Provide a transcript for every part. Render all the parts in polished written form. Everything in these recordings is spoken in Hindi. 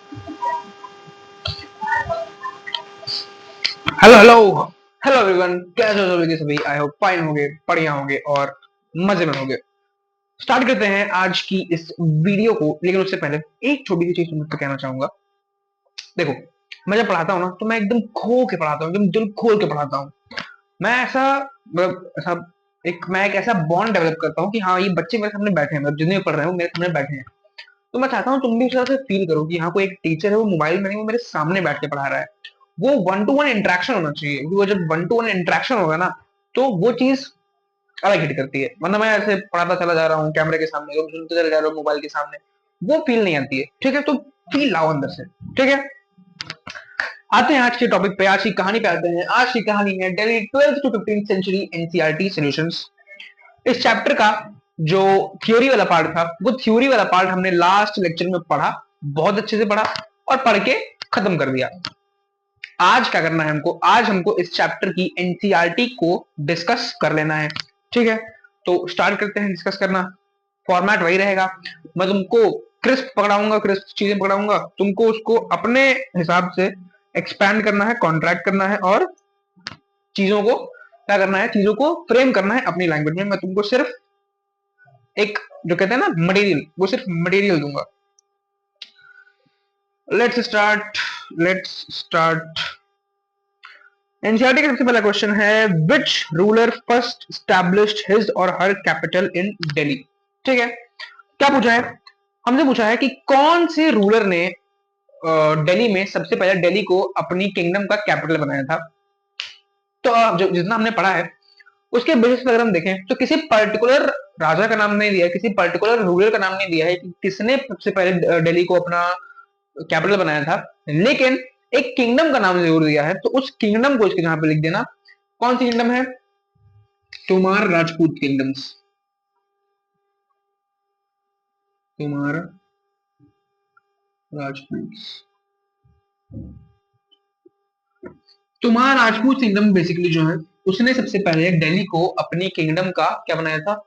हेलो हेलो हेलो एवरीवन, कैसे हो सभी के सभी। आई होप फाइन होंगे, बढ़िया होंगे और मजे में होंगे। स्टार्ट करते हैं आज की इस वीडियो को, लेकिन उससे पहले एक छोटी सी चीज तुमको कहना चाहूंगा। देखो, मैं जब पढ़ाता हूँ ना तो मैं एकदम खो के पढ़ाता हूँ, एकदम दिल खोल के पढ़ाता हूँ। मैं ऐसा मतलब ऐसा मैं एक ऐसा बॉन्ड डेवलप करता हूँ कि हाँ, ये बच्चे मेरे सामने बैठे हैं, मतलब जितने भी पढ़ रहे हैं वो मेरे सामने बैठे हैं। तो मैं चाहता हूँ तुम भी उस तरह से फील करो कि हाँ, कोई एक टीचर है, वो मोबाइल में नहीं, वो मेरे सामने बैठ के पढ़ा रहा है। वो वन टू वन इंटरेक्शन होना चाहिए, क्योंकि वो जब वन टू वन इंटरेक्शन होगा ना, तो वो चीज अलग हिट करती है। वरना मैं ऐसे पढ़ाता चला जा रहा हूँ कैमरे के सामने, तुम सुनते चले जा रहे हो मोबाइल के सामने, वो फील नहीं आती है। ठीक है, तो फील लाओ अंदर से। ठीक है, आते हैं आज के टॉपिक पे, आज की कहानी पे आते हैं। आज की कहानी है Delhi 12th to 15th century NCERT solutions. इस चैप्टर का जो थ्योरी वाला पार्ट था, वो थ्योरी वाला पार्ट हमने लास्ट लेक्चर में पढ़ा, बहुत अच्छे से पढ़ा और पढ़ के खत्म कर दिया। आज क्या करना है हमको, आज हमको इस चैप्टर की एनसीईआरटी को डिस्कस कर लेना है। ठीक है, तो स्टार्ट करते हैं डिस्कस करना। फॉर्मेट वही रहेगा, मैं तुमको क्रिस्प पकड़ाऊंगा, क्रिस्प चीजें पकड़ाऊंगा, तुमको उसको अपने हिसाब से एक्सपैंड करना है, कॉन्ट्रैक्ट करना है और चीजों को क्या करना है, चीजों को फ्रेम करना है अपनी लैंग्वेज में। मैं तुमको सिर्फ एक जो कहते हैं ना मटेरियल, वो सिर्फ मटेरियल दूंगा। Let's start. एनसीईआरटी का सबसे पहला क्वेश्चन है, which ruler first established his और हर कैपिटल इन दिल्ली। ठीक है, क्या पूछा है, हमसे पूछा है कि कौन से रूलर ने दिल्ली में सबसे पहले दिल्ली को अपनी किंगडम का कैपिटल बनाया था। तो जो जितना हमने पढ़ा है उसके बेसिस पर अगर हम देखें तो किसी पर्टिकुलर राजा का नाम नहीं दिया है, किसी पर्टिकुलर रूलर का नाम नहीं दिया है कि किसने सबसे पहले दिल्ली को अपना कैपिटल बनाया था, लेकिन एक किंगडम का नाम जरूर दिया है। तो उस किंगडम को इसके जहां पे लिख देना। कौन सी किंगडम है, तोमार राजपूत किंगडम्स। तोमार राजपूत, तोमार राजपूत किंगडम बेसिकली जो है, उसने सबसे पहले दिल्ली को अपनी किंगडम का क्या बनाया था,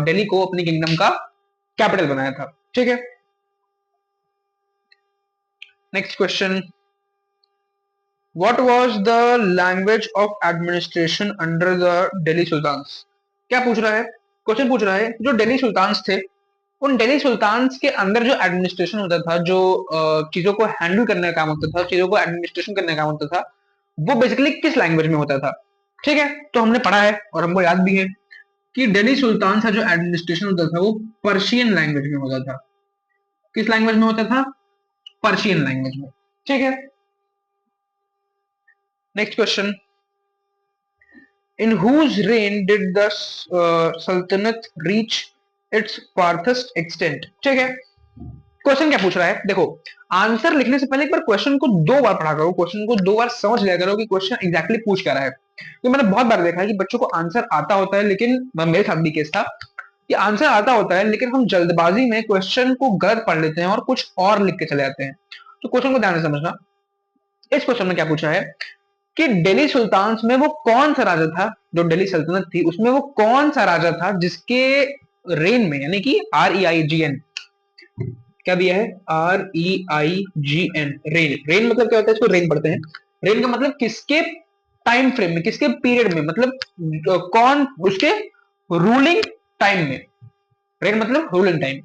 दिल्ली को अपनी किंगडम का कैपिटल बनाया था। ठीक है, next question, what was the language of administration under the Delhi sultans. क्या पूछ रहा है, क्वेश्चन पूछ रहा है जो दिल्ली सुल्तान्स थे, उन दिल्ली सुल्तान्स के अंदर जो एडमिनिस्ट्रेशन होता था, जो चीजों को हैंडल करने का काम होता था, चीजों को एडमिनिस्ट्रेशन करने का काम होता था, वो बेसिकली किस लैंग्वेज में होता था। ठीक है, तो हमने पढ़ा है और हमको याद भी है कि दिल्ली सुल्तान का जो एडमिनिस्ट्रेशन होता था वो पर्शियन लैंग्वेज में होता था। किस लैंग्वेज में होता था, पर्शियन लैंग्वेज में। ठीक है, next question, in whose reign did the sultanate reach its farthest extent। ठीक है, क्वेश्चन क्या पूछ रहा है, देखो आंसर लिखने से पहले एक बार क्वेश्चन को दो बार पढ़ा करो, क्वेश्चन को दो बार समझ लिया करो कि क्वेश्चन एग्जैक्टली पूछ क्या रहा है। तो मैंने बहुत बार देखा है कि बच्चों को आंसर आता होता है, लेकिन मेरे साथ भी केस था कि आंसर आता होता है लेकिन हम जल्दबाजी में क्वेश्चन को गलत पढ़ लेते हैं और कुछ और लिख के चले जाते हैं। तो क्वेश्चन को ध्यान से समझना। इस क्वेश्चन में क्या पूछा है कि दिल्ली सुल्तान्स में वो कौन सा राजा था, जो दिल्ली सल्तनत थी उसमें वो कौन सा राजा था जिसके रेन में, यानी कि REIGN, क्या दिया है, REIGN, रेन। रेन मतलब क्या होता है, इसको रेन पढ़ते हैं। रेन का मतलब किसके टाइम फ्रेम में, किसके पीरियड में, मतलब कौन उसके रूलिंग टाइम में। रेन मतलब रूलिंग टाइम।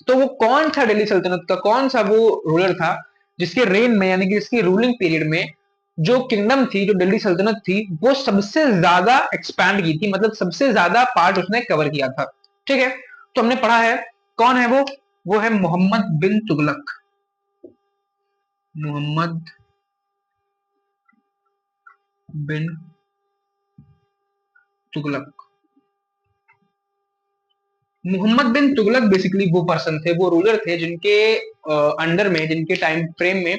तो वो कौन था दिल्ली सल्तनत का, कौन सा वो रूलर था जिसके रेन में, यानी कि इसकी रूलिंग पीरियड में जो किंगडम थी, जो दिल्ली सल्तनत थी, वो सबसे ज्यादा एक्सपैंड की थी, मतलब सबसे ज्यादा पार्ट उसने कवर किया था। ठीक है, तो हमने पढ़ा है कौन है वो है मोहम्मद बिन तुगलक। मोहम्मद बिन तुगलक। मोहम्मद बिन तुगलक बेसिकली वो पर्सन थे, वो रूलर थे जिनके अंडर में, जिनके टाइम फ्रेम में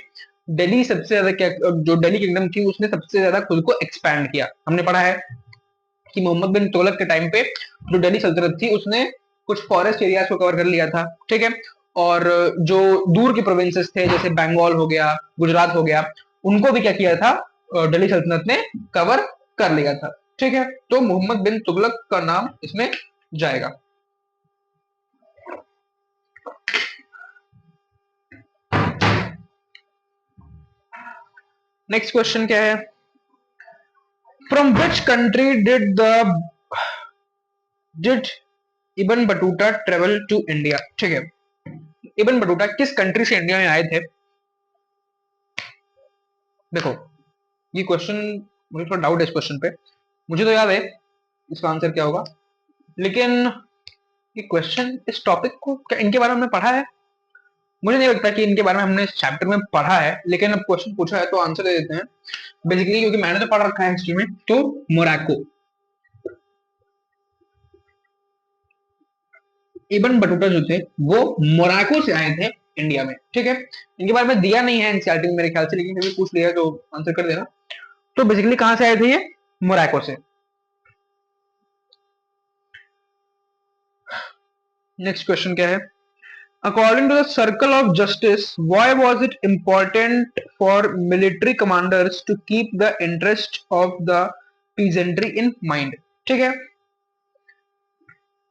दिल्ली सबसे ज्यादा क्या, जो दिल्ली किंगडम थी उसने सबसे ज्यादा खुद को एक्सपैंड किया। हमने पढ़ा है कि मोहम्मद बिन तुगलक के टाइम पे जो दिल्ली सल्तनत थी उसने कुछ फॉरेस्ट एरियाज को कवर कर लिया था। ठीक है, और जो दूर के प्रोविंसेस थे जैसे बंगाल हो गया, गुजरात हो गया, उनको भी क्या किया था, दिल्ली सल्तनत ने कवर कर लिया था। ठीक है, तो मोहम्मद बिन तुगलक का नाम इसमें जाएगा। नेक्स्ट क्वेश्चन क्या है, from which country did Ibn Battuta travel to India. ठीक है, इबन बटूटा किस कंट्री से इंडिया में आए थे। देखो ये क्वेश्चन, मुझे थोड़ा डाउट है इस क्वेश्चन पे, मुझे तो याद है इसका आंसर क्या होगा, लेकिन ये क्वेश्चन इस टॉपिक को क्या इनके बारे में हमने पढ़ा है, मुझे नहीं लगता कि इनके बारे में हमने इस चैप्टर में पढ़ा है, लेकिन अब क्वेश्चन पूछा है तो आंसर दे देते हैं बेसिकली, क्योंकि मैंने तो पढ़ रखा है हिस्ट्री में। तो मोरक्को, इबन बटूटा जो थे वो मोरक्को से आए थे इंडिया में। ठीक है, इनके बारे में दिया नहीं है एनसीईआरटी में मेरे ख्याल से, लेकिन कभी पूछ लिया तो आंसर कर देना। तो बेसिकली कहां से आए थे ये, मोरक्को से। नेक्स्ट क्वेश्चन क्या है, according to the circle of justice why was it important for military commanders to keep the interest of the peasantry in mind। ठीक है,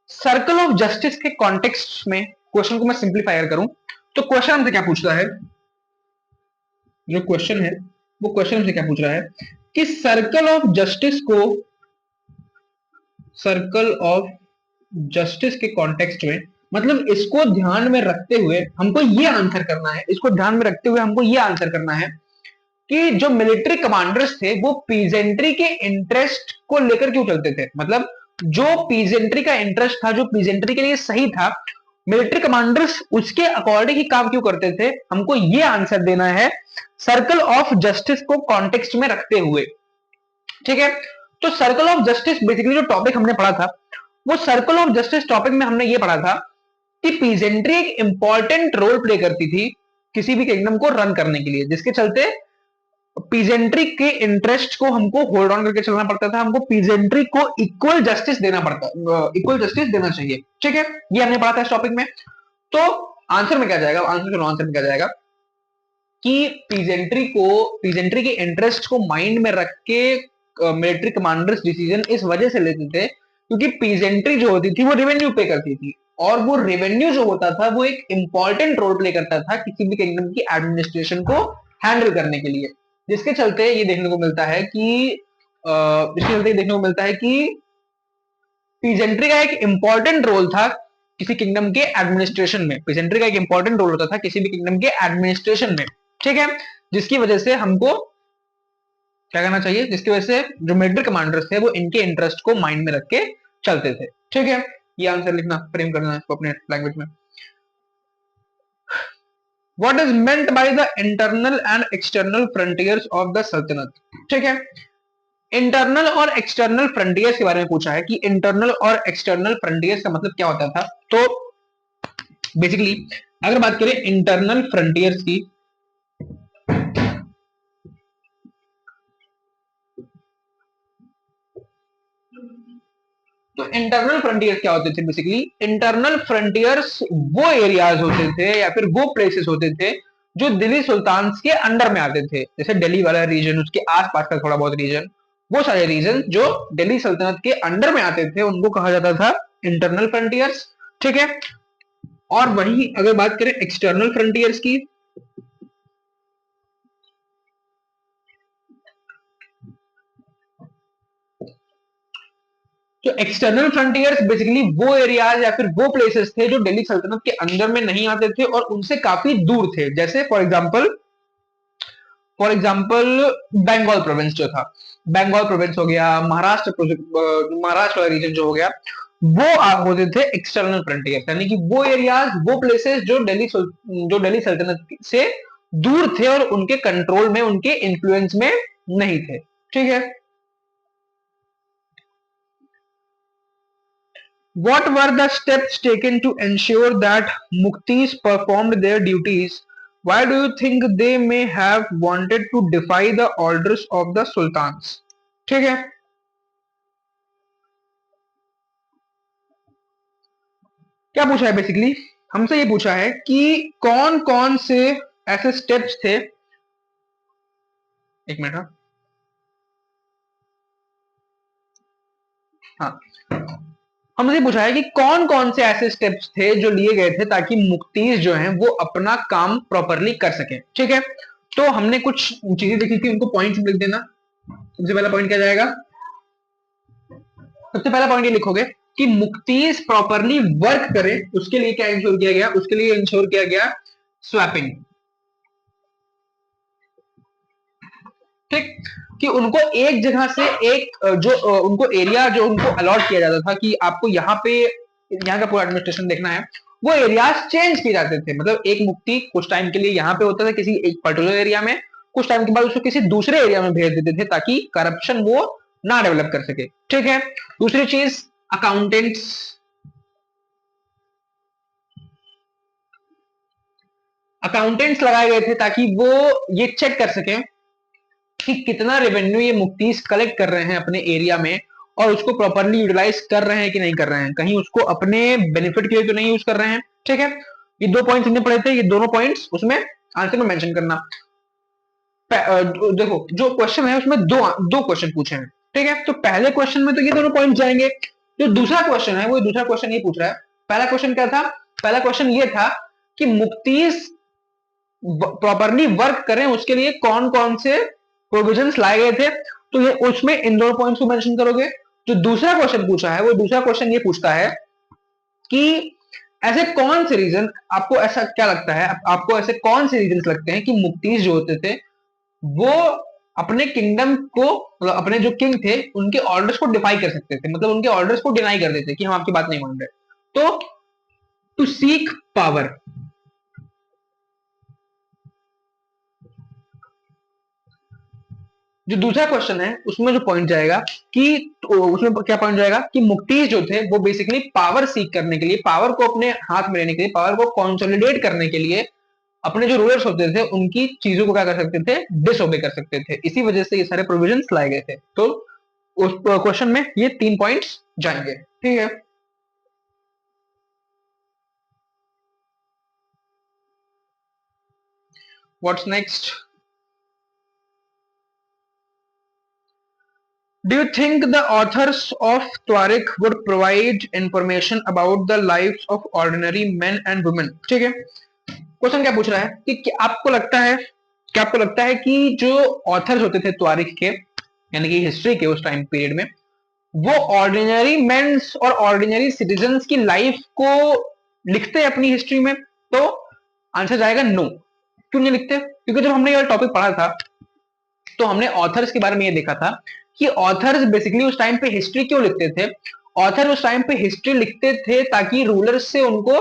सर्कल ऑफ जस्टिस के कॉन्टेक्स्ट में क्वेश्चन को मैं सिंप्लीफाई करूं तो क्वेश्चन हमसे क्या पूछता है, जो क्वेश्चन है वो क्वेश्चन हमसे क्या पूछ रहा है कि सर्कल ऑफ जस्टिस को, सर्कल ऑफ जस्टिस के कॉन्टेक्स्ट में, मतलब इसको ध्यान में रखते हुए हमको ये आंसर करना है, इसको ध्यान में रखते हुए हमको ये आंसर करना है कि जो मिलिट्री कमांडर्स थे वो पीजेंट्री के इंटरेस्ट को लेकर क्यों चलते थे, मतलब जो पीजेंट्री का इंटरेस्ट था, जो पीजेंट्री के लिए सही था, मिलिट्री कमांडर्स उसके अकॉर्डिंग ही काम क्यों करते थे, हमको ये आंसर देना है सर्कल ऑफ जस्टिस को कॉन्टेक्स्ट में रखते हुए। ठीक है, तो सर्कल ऑफ जस्टिस बेसिकली जो टॉपिक हमने पढ़ा था, वो सर्कल ऑफ जस्टिस टॉपिक में हमने ये पढ़ा था कि पीजेंट्री एक इंपॉर्टेंट रोल प्ले करती थी किसी भी किंगडम को रन करने के लिए, जिसके चलते पीजेंट्री के इंटरेस्ट को हमको होल्ड ऑन करके चलना पड़ता था, हमको पीजेंट्री को इक्वल जस्टिस देना पड़ता, इक्वल जस्टिस देना चाहिए। ठीक है, ये हमने पढ़ा था इस टॉपिक में। तो आंसर में क्या जाएगा, आंसर में क्या जाएगा कि पीजेंट्री के इंटरेस्ट को माइंड में रख के मिलिट्री कमांडर्स डिसीजन इस वजह से लेते थे क्योंकि पीजेंट्री जो होती थी वो रेवेन्यू पे करती थी, और वो रेवेन्यू जो होता था वो एक इंपॉर्टेंट रोल प्ले करता था किसी भी किंगडम की एडमिनिस्ट्रेशन को हैंडल करने के लिए, जिसके चलते ये देखने को मिलता है कि पीजेंट्री का एक इंपॉर्टेंट रोल था किसी किंगडम के एडमिनिस्ट्रेशन में, पीजेंट्री का एक इंपॉर्टेंट रोल होता था किसी भी किंगडम के एडमिनिस्ट्रेशन में। ठीक है, जिसकी वजह से हमको क्या करना चाहिए, जिसकी वजह से जो मिलिट्री कमांडर्स थे वो इनके इंटरेस्ट को माइंड में रख के चलते थे। ठीक है, ये आंसर लिखना, फ्रेम करना इसको अपने लैंग्वेज में। What is meant by the internal and external frontiers of the सल्तनत। ठीक है, इंटरनल और एक्सटर्नल फ्रंटियर्स के बारे में पूछा है कि इंटरनल और एक्सटर्नल फ्रंटियर्स का मतलब क्या होता था। तो बेसिकली अगर बात करें इंटरनल फ्रंटियर्स की, तो इंटरनल फ्रंटियर्स क्या होते थे, बेसिकली इंटरनल फ्रंटियर्स वो एरियाज होते थे या फिर वो प्लेसेस होते थे जो दिल्ली सुल्तान के अंडर में आते थे, जैसे दिल्ली वाला रीजन, उसके आसपास का थोड़ा बहुत रीजन, वो सारे रीजन जो दिल्ली सल्तनत के अंडर में आते थे उनको कहा जाता था इंटरनल फ्रंटियर्स। ठीक है, और वहीं अगर बात करें एक्सटर्नल फ्रंटियर्स की, तो एक्सटर्नल फ्रंटियर्स बेसिकली वो एरियाज या फिर वो प्लेसेस थे जो दिल्ली सल्तनत के अंदर में नहीं आते थे और उनसे काफी दूर थे, जैसे फॉर एग्जाम्पल बंगाल प्रोविंस जो था, बंगाल प्रोविंस हो गया, महाराष्ट्र वाला रीजन जो हो गया, वो होते थे एक्सटर्नल फ्रंटियर, यानी कि वो एरियाज, वो प्लेसेस जो दिल्ली सल्तनत से दूर थे और उनके कंट्रोल में, उनके इन्फ्लुएंस में नहीं थे। ठीक है, what were the steps taken to ensure that muktis performed their duties, why do you think they may have wanted to defy the orders of the sultans। ठीक है, क्या पूछा है बेसिकली, हमसे ये पूछा है कि कौन कौन से ऐसे स्टेप्स थे, एक मिनट, हाँ, हमसे पूछा है कि कौन कौन से ऐसे स्टेप्स थे जो लिए गए थे ताकि मुक्तीज जो हैं वो अपना काम प्रॉपरली कर सके। ठीक है, तो हमने कुछ चीजें देखी थी, उनको पॉइंट्स लिख देना। सबसे पहला पॉइंट क्या जाएगा? सबसे पहला पॉइंट ये लिखोगे कि मुक्तिज प्रॉपरली वर्क करे, उसके लिए क्या इंश्योर किया गया? उसके लिए इंश्योर किया गया स्वैपिंग। ठीक, कि उनको एक जगह से एक जो उनको एरिया जो उनको अलॉट किया जाता था कि आपको यहाँ पे यहाँ का पूरा एडमिनिस्ट्रेशन देखना है, वो एरियाज चेंज किए जाते थे। मतलब एक मुक्ति कुछ टाइम के लिए यहाँ पे होता था किसी एक पर्टिकुलर एरिया में, कुछ टाइम के बाद उसको किसी दूसरे एरिया में भेज देते थे ताकि करप्शन वो ना डेवलप कर सके। ठीक है। दूसरी चीज, अकाउंटेंट्स। अकाउंटेंट्स लगाए गए थे ताकि वो ये चेक कर सके कि कितना रेवेन्यू ये मुक्तिस कलेक्ट कर रहे हैं अपने एरिया में, और उसको प्रॉपरली यूटिलाइज कर रहे हैं कि नहीं कर रहे हैं, कहीं उसको अपने बेनिफिट के लिए तो नहीं यूज कर रहे हैं। ठीक है। ये दो पॉइंट्स हमने पढ़े थे, ये दोनों पॉइंट्स उसमें आंसर में मेंशन करना। देखो जो क्वेश्चन है उसमें दो दो क्वेश्चन पूछे हैं। ठीक है, तो पहले क्वेश्चन में तो ये दोनों पॉइंट जाएंगे। जो दूसरा क्वेश्चन है वो दूसरा क्वेश्चन ये पूछ रहा है। पहला क्वेश्चन क्या था? पहला क्वेश्चन ये था कि मुक्तिस प्रॉपरली वर्क करें उसके लिए कौन कौन से प्रोविजंस लाए गए थे, तो ये उसमें इन दोनों पॉइंट्स को मेंशन करोगे। जो दूसरा क्वेश्चन पूछा है वो दूसरा क्वेश्चन ये पूछता है कि ऐसे कौन से रीजन, आपको ऐसा क्या लगता है, आपको ऐसे कौन से रीजन लगते हैं कि मुक्तिस जो होते थे वो अपने किंगडम को, मतलब अपने जो किंग थे उनके ऑर्डर्स को डिफाई कर सकते थे, मतलब उनके ऑर्डर्स को डिनाई कर देते कि हम आपकी बात नहीं मान रहे। तो टू सीक पावर, जो दूसरा क्वेश्चन है उसमें जो पॉइंट जाएगा कि उसमें क्या पॉइंट जाएगा कि मुक्ति जो थे वो बेसिकली पावर सीख करने के लिए, पावर को अपने हाथ में लेने के लिए, पावर को कंसोलिडेट करने के लिए अपने जो रूलर्स होते थे उनकी चीजों को क्या कर सकते थे? डिसओबे कर सकते थे। इसी वजह से ये सारे प्रोविजंस लाए गए थे। तो उस क्वेश्चन में ये 3 पॉइंट्स जाएंगे। ठीक है। What's next? Do you think the authors of Tariq would provide information about the lives of ordinary men and women? ठीक है। क्वेश्चन क्या पूछ रहा है कि क्या आपको लगता है कि जो ऑथर्स होते थे त्वारिख के, यानी कि हिस्ट्री के उस टाइम पीरियड में, वो ऑर्डिनरी मेंस और ऑर्डिनरी सिटीजन्स की लाइफ को लिखते हैं अपनी हिस्ट्री में? तो आंसर जाएगा नो। क्यों नहीं लिखते? क्योंकि जब हमने ये टॉपिक पढ़ा था तो हमने ऑथर्स के बारे में ये देखा था कि ऑथर्स बेसिकली उस टाइम पे हिस्ट्री क्यों लिखते थे? ऑथर उस टाइम पे हिस्ट्री लिखते थे ताकि रूलर्स से उनको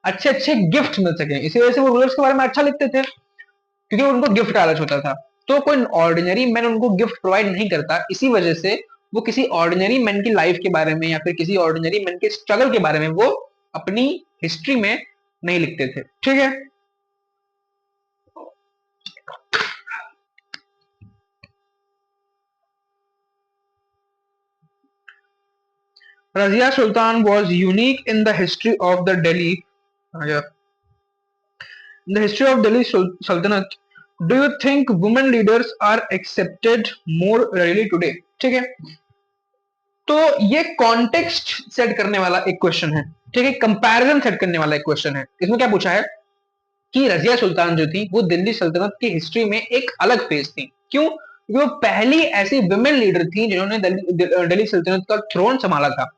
अच्छे अच्छे गिफ्ट मिल सके, इसी वजह से वो रूलर्स के बारे में अच्छा लिखते थे, क्योंकि उनको गिफ्ट का लालच होता था। तो कोई ऑर्डिनरी मैन उनको गिफ्ट प्रोवाइड नहीं करता, इसी वजह से वो किसी ऑर्डिनरी मैन की लाइफ के बारे में या फिर किसी ऑर्डिनरी मैन के स्ट्रगल के बारे में वो अपनी हिस्ट्री में नहीं लिखते थे। ठीक है। Razia Sultan was unique in the history of the Delhi. Yeah. In the history of Delhi Sultanate, do you think women leaders are accepted more readily today? ठीक है। तो ये कॉन्टेक्स्ट सेट करने वाला एक क्वेश्चन है। ठीक है, कंपैरिजन सेट करने वाला एक क्वेश्चन है। इसमें क्या पूछा है कि रजिया सुल्तान जो थी वो दिल्ली सल्तनत की हिस्ट्री में एक अलग फेज थी। क्यों? क्योंकि वो पहली ऐसी विमेन लीडर थी जिन्होंने दिल्ली सल्तनत का थ्रोन संभाला था।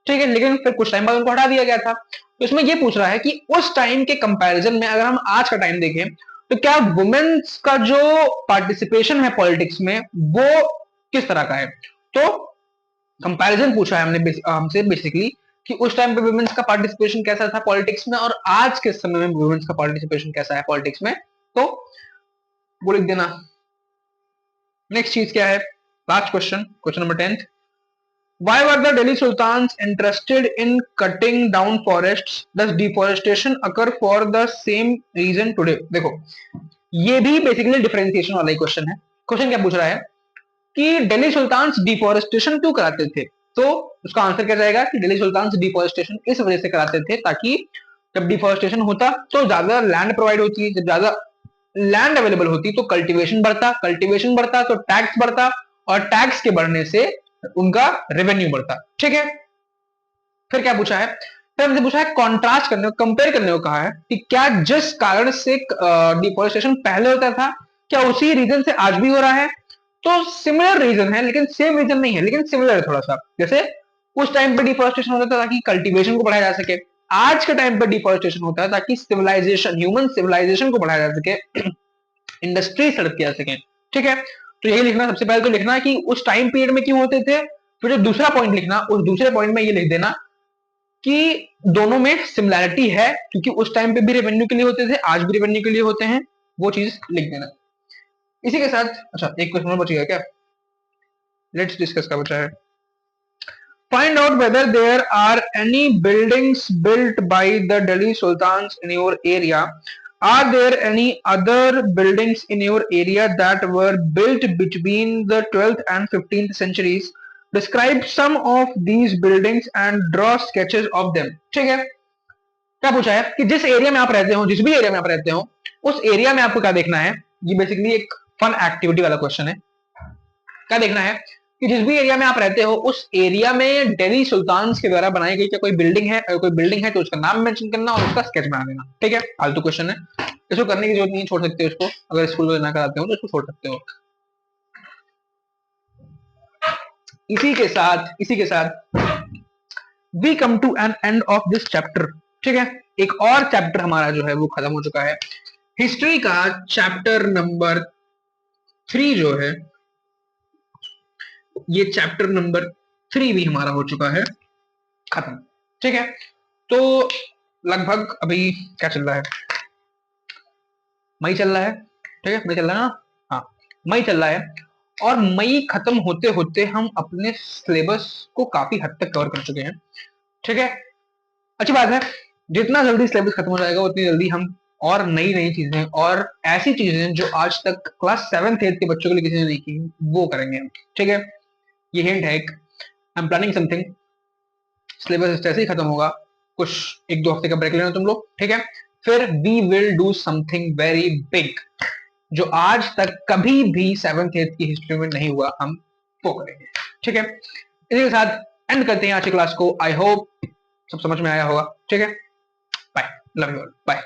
ठीक है, लेकिन फिर कुछ टाइम बाद उनको हटा दिया गया था। तो इसमें ये पूछ रहा है कि उस टाइम के कंपैरिजन में अगर हम आज का टाइम देखें तो क्या वुमेन्स का जो पार्टिसिपेशन है पॉलिटिक्स में वो किस तरह का है? तो कंपैरिजन पूछा है हमने हमसे बेसिकली कि उस टाइम पे वुमेन्स का पार्टिसिपेशन कैसा था पॉलिटिक्स में और आज के समय में वुमेन्स का पार्टिसिपेशन कैसा है पॉलिटिक्स में। तो वो लिख देना। नेक्स्ट चीज क्या है? Last question, question number 10th। Why were the Delhi Sultans interested in cutting down forests? Does deforestation occur for the same reason today? देखो ये भी बेसिकली डिफरेंशिएशन वाला ही क्वेश्चन है। क्वेश्चन क्या पूछ रहा है कि दिल्ली सुल्तान्स डिफोरेस्टेशन क्यों कराते थे? तो उसका आंसर क्या जाएगा कि दिल्ली सुल्तान्स डिफोरेस्टेशन इस वजह से कराते थे ताकि जब डिफोरेस्टेशन होता तो ज्यादा लैंड प्रोवाइड होती है, जब ज्यादा लैंड अवेलेबल होती तो कल्टीवेशन बढ़ता, कल्टीवेशन बढ़ता तो टैक्स बढ़ता, और टैक्स के बढ़ने से उनका रेवेन्यू बढ़ता। ठीक है। फिर क्या पूछा है? फिर हमसे पूछा है कॉन्ट्रास्ट करने को, कंपेयर करने को कहा है कि क्या जिस कारण से डिफोरेस्टेशन पहले होता था क्या उसी रीजन से आज भी हो रहा है? तो सिमिलर रीजन है, लेकिन सेम रीजन नहीं है, लेकिन सिमिलर है थोड़ा सा। जैसे उस टाइम पे डिफॉरेस्टेशन होता था ताकि कल्टीवेशन को बढ़ाया जा सके, आज के टाइम पे डिफॉरेस्टेशन होता है ताकि सिविलाइजेशन, ह्यूमन सिविलाइजेशन को बढ़ाया जा सके, इंडस्ट्री सेटअप किया जा सके। ठीक है, तो यही लिखना, सबसे पहले तो लिखना कि उस टाइम पीरियड में क्यों होते थे, फिर जो दूसरा पॉइंट लिखना, उस दूसरे पॉइंट में ये लिख देना कि दोनों में सिमिलैरिटी है, क्योंकि उस टाइम पे भी रेवेन्यू के लिए होते थे, आज भी रेवेन्यू के लिए होते हैं, वो चीज लिख देना। इसी के साथ अच्छा एक क्वेश्चन और बचेगा क्या, लेट्स डिस्कस का बचा है। Find out whether there are any buildings built by the Delhi Sultans in your area. Are there any other buildings in your area that were built between the 12th and 15th centuries? Describe some of these buildings and draw sketches of them. ठीक है, क्या पूछा है कि जिस एरिया में आप रहते हो, जिस भी एरिया में आप रहते हो, उस एरिया में आपको क्या देखना है। ये बेसिकली एक फन एक्टिविटी वाला क्वेश्चन है। क्या देखना है कि जिस भी एरिया में आप रहते हो, उस एरिया में दिल्ली सुल्तान्स के द्वारा बनाई गई क्या कोई बिल्डिंग है, अगर कोई बिल्डिंग है तो उसका नाम मेंशन करना और उसका स्केच बना देना। ठीक है, फालतू क्वेश्चन है, इसको करने की जरूरत नहीं, छोड़ सकते हो इसको, अगर स्कूल में ना कराते हो तो इसको छोड़ सकते हो। इसी के साथ we come to an end of this chapter. ठीक है, एक और चैप्टर हमारा जो है वो खत्म हो चुका है। हिस्ट्री का चैप्टर नंबर 3 जो है, ये चैप्टर नंबर 3 भी हमारा हो चुका है खत्म। ठीक है, तो लगभग अभी क्या चल रहा है, मई चल रहा है। ठीक है, मई चल रहा है ना, हाँ मई चल रहा है, और मई खत्म होते होते हम अपने सिलेबस को काफी हद तक कवर कर चुके हैं। ठीक है, अच्छी बात है, जितना जल्दी सिलेबस खत्म हो जाएगा उतनी जल्दी हम और नई नई चीजें और ऐसी चीजें जो आज तक क्लास 7th 8th के बच्चों के लिए किसी ने नहीं की वो करेंगे हम। ठीक है, ये हिंट है, I am planning something. Syllabus जैसे ही खत्म होगा, कुछ 1-2 हफ्ते का ब्रेक लेना तुम लोग। ठीक है, फिर we will do something very big, जो आज तक कभी भी 7th 8th की हिस्ट्री में नहीं हुआ, हम वो करेंगे। ठीक है, इसी के साथ एंड करते हैं आज की क्लास को। आई होप सब समझ में आया होगा। ठीक है, bye, love you all, bye.